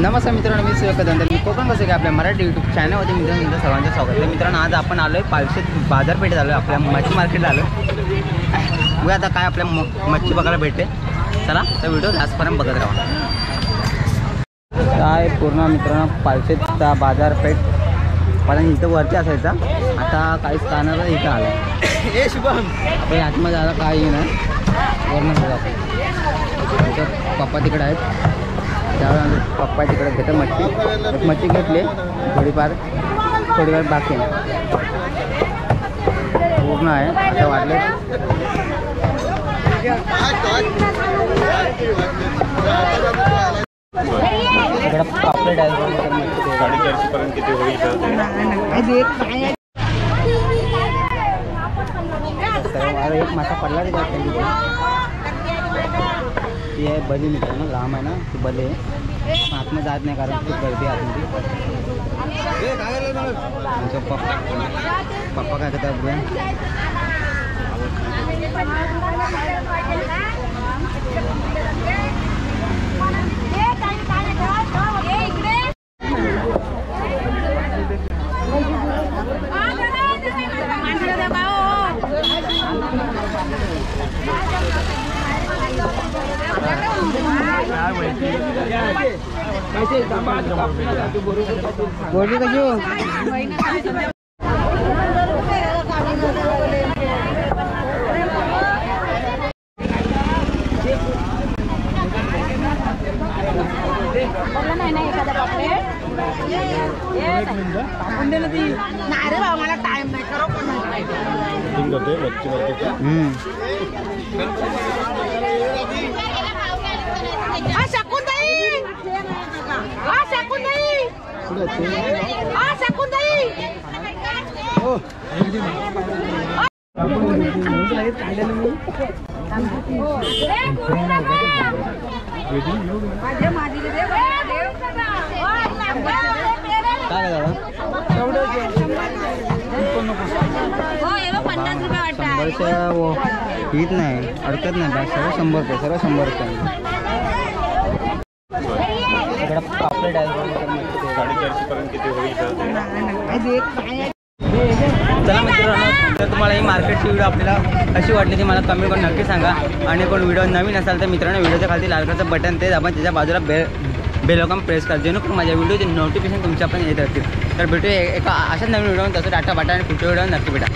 नमस्कार मित्रांनो, मी सुयोग कदम. मी कोकण कसं काय आपल्या मराठी यूट्यूब चॅनलमध्ये मित्रांनो सर्वांचं स्वागत आहे. मित्रांनो आज आपण आलो आहे पालशेत बाजारपेठेत आलो आहे, आपल्या मच्छी मार्केटला आलो. बघा आता काय आपल्या मच्छी बघायला भेटते. चला तर व्हिडिओ लास्टपर्यंत बघत राहा. काय पूर्ण मित्रांनो पालशेत बाजारपेठ मला इथं वरती असायचा, आता काहीच कारणाला इथं आलं. हे शुभम आपण आतमध्ये आला काही नाही, वरून पप्पा तिकडे आहेत. त्यावेळेला पप्पा तिकडे घेतात मच्छी. मच्छी घेतली थोडीफार बाकी आहे, पूर्ण आहे आता वाढले. इकडे पापलेट आहे 450 पर्यंत किती होईल एक मासा पडला रे ती आहे बली. मित्रांनो लांब आहे ना ती बली आहे, आतमध्ये जात नाही कारण खूप गर्दी आहे आतमध्ये. आमचा पप्पा काय करतात बघूया. बोलली कशी मला टाइम नाही हीच नाही अडकत नाही बा. सर्व 100 रुपये, सर्व 100 रुपये. इकडे पापलेट आहे 450 पर्यंत किती होईल. चला मित्रांनो, जर तुम्हाला ही मार्केटची व्हिडिओ आपल्याला कशी वाटली ती मला कमेंट करून नक्की सांगा. आणि कोण व्हिडिओ नवीन असाल तर मित्रांनो व्हिडिओच्या खाली लाल कलरचं बटन ते आपण त्याच्या बाजूला बेल आयकॉन प्रेस करा, जेणेकरून माझ्या व्हिडिओचे नोटिफिकेशन तुमच्या पण येत राहतील. तर भेटूया एका अशाच नवीन व्हिडिओ. तसं डाटा बाटा आणि पुढच्या व्हिडिओ नक्की भेटा.